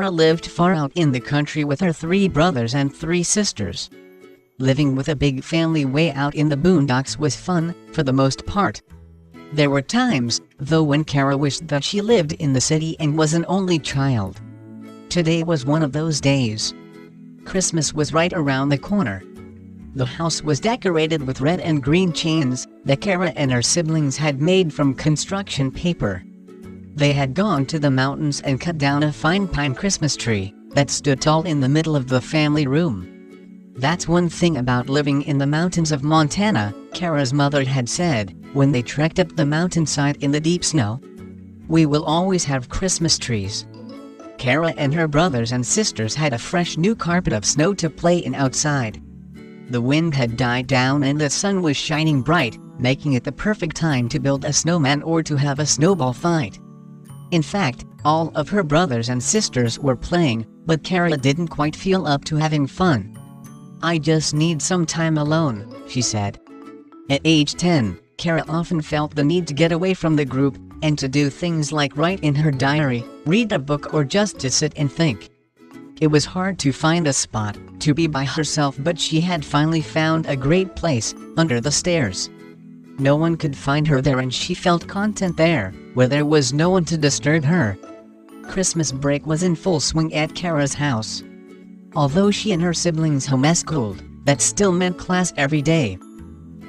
Kara lived far out in the country with her 3 brothers and 3 sisters. Living with a big family way out in the boondocks was fun, for the most part. There were times, though, when Kara wished that she lived in the city and was an only child. Today was one of those days. Christmas was right around the corner. The house was decorated with red and green chains that Kara and her siblings had made from construction paper. They had gone to the mountains and cut down a fine pine Christmas tree that stood tall in the middle of the family room. "That's one thing about living in the mountains of Montana," Kara's mother had said, when they trekked up the mountainside in the deep snow. "We will always have Christmas trees." Kara and her brothers and sisters had a fresh new carpet of snow to play in outside. The wind had died down and the sun was shining bright, making it the perfect time to build a snowman or to have a snowball fight. In fact, all of her brothers and sisters were playing, but Kara didn't quite feel up to having fun. "I just need some time alone," she said. At age 10, Kara often felt the need to get away from the group, and to do things like write in her diary, read a book, or just to sit and think. It was hard to find a spot to be by herself, but she had finally found a great place, under the stairs. No one could find her there, and she felt content there, where there was no one to disturb her. Christmas break was in full swing at Kara's house. Although she and her siblings homeschooled, that still meant class every day.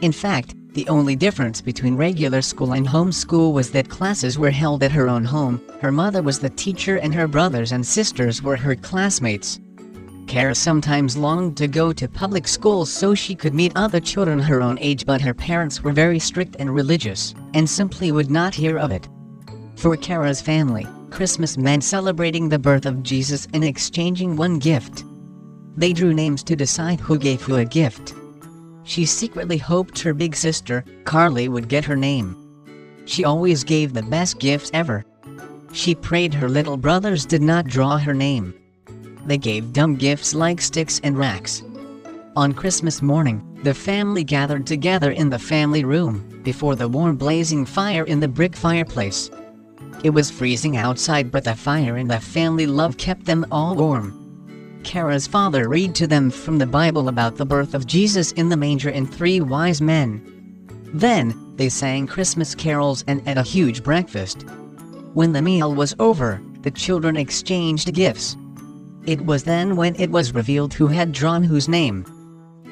In fact, the only difference between regular school and homeschool was that classes were held at her own home. Her mother was the teacher and her brothers and sisters were her classmates. Kara sometimes longed to go to public schools so she could meet other children her own age, but her parents were very strict and religious, and simply would not hear of it. For Kara's family, Christmas meant celebrating the birth of Jesus and exchanging one gift. They drew names to decide who gave who a gift. She secretly hoped her big sister, Carly, would get her name. She always gave the best gifts ever. She prayed her little brothers did not draw her name. They gave dumb gifts like sticks and racks. On Christmas morning, the family gathered together in the family room, before the warm blazing fire in the brick fireplace. It was freezing outside, but the fire and the family love kept them all warm. Kara's father read to them from the Bible about the birth of Jesus in the manger and 3 wise men. Then, they sang Christmas carols and ate a huge breakfast. When the meal was over, the children exchanged gifts. It was then when it was revealed who had drawn whose name.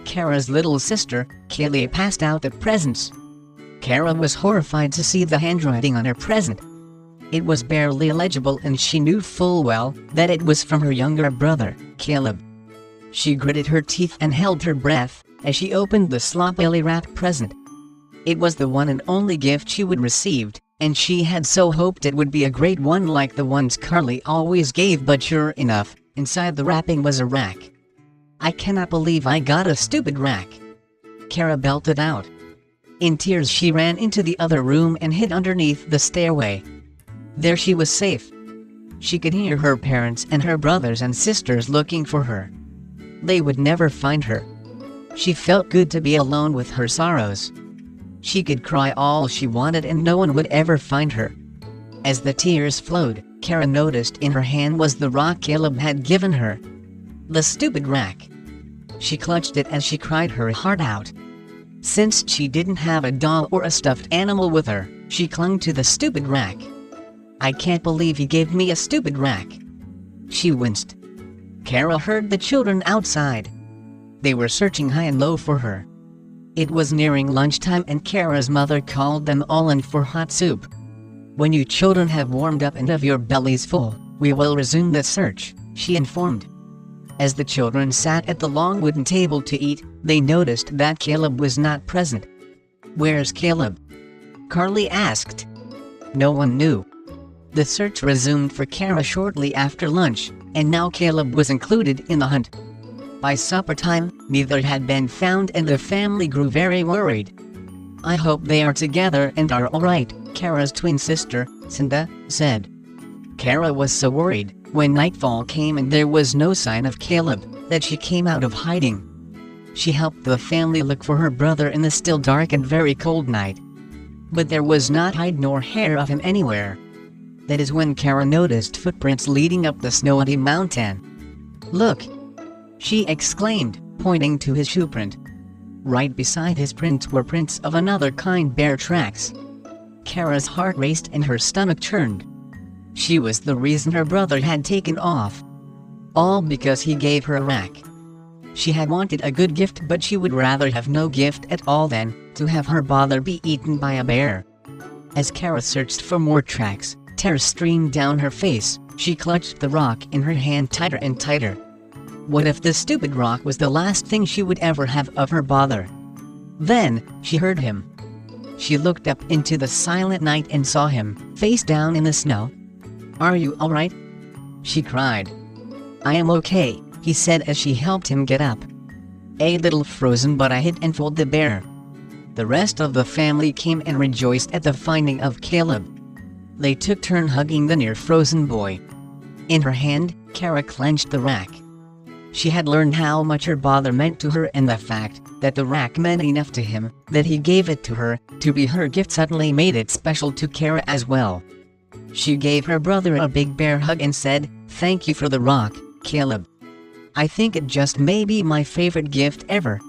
Kara's little sister, Kaylee, passed out the presents. Kara was horrified to see the handwriting on her present. It was barely legible, and she knew full well that it was from her younger brother, Caleb. She gritted her teeth and held her breath as she opened the sloppily wrapped present. It was the one and only gift she would receive, and she had so hoped it would be a great one like the ones Carly always gave, but sure enough, inside the wrapping was a rack. "I cannot believe I got a stupid rack," Kara belted out. In tears, she ran into the other room and hid underneath the stairway. There she was safe. She could hear her parents and her brothers and sisters looking for her. They would never find her. She felt good to be alone with her sorrows. She could cry all she wanted and no one would ever find her. As the tears flowed, Kara noticed in her hand was the rock Caleb had given her. The stupid rack. She clutched it as she cried her heart out. Since she didn't have a doll or a stuffed animal with her, she clung to the stupid rack. "I can't believe he gave me a stupid rack," she winced. Kara heard the children outside. They were searching high and low for her. It was nearing lunchtime and Kara's mother called them all in for hot soup. "When you children have warmed up and have your bellies full, we will resume the search," she informed. As the children sat at the long wooden table to eat, they noticed that Caleb was not present. "Where's Caleb?" Carly asked. No one knew. The search resumed for Kara shortly after lunch, and now Caleb was included in the hunt. By supper time, neither had been found and the family grew very worried. "I hope they are together and are all right," Kara's twin sister, Cinda, said. Kara was so worried, when nightfall came and there was no sign of Caleb, that she came out of hiding. She helped the family look for her brother in the still dark and very cold night. But there was not hide nor hair of him anywhere. That is when Kara noticed footprints leading up the snowy mountain. "Look!" she exclaimed, pointing to his shoe print. Right beside his prints were prints of another kind bear tracks. Kara's heart raced and her stomach churned. She was the reason her brother had taken off. All because he gave her a rack. She had wanted a good gift, but she would rather have no gift at all than to have her brother be eaten by a bear. As Kara searched for more tracks, tears streamed down her face. She clutched the rock in her hand tighter and tighter. What if the stupid rock was the last thing she would ever have of her brother? Then, she heard him. She looked up into the silent night and saw him, face down in the snow. "Are you alright?" she cried. "I am okay," he said as she helped him get up. "A little frozen, but I hid and fooled the bear." The rest of the family came and rejoiced at the finding of Caleb. They took turn hugging the near-frozen boy. In her hand, Kara clenched the rack. She had learned how much her brother meant to her, and the fact that the rack meant enough to him, that he gave it to her, to be her gift, suddenly made it special to Kara as well. She gave her brother a big bear hug and said, "Thank you for the rock, Caleb. I think it just may be my favorite gift ever."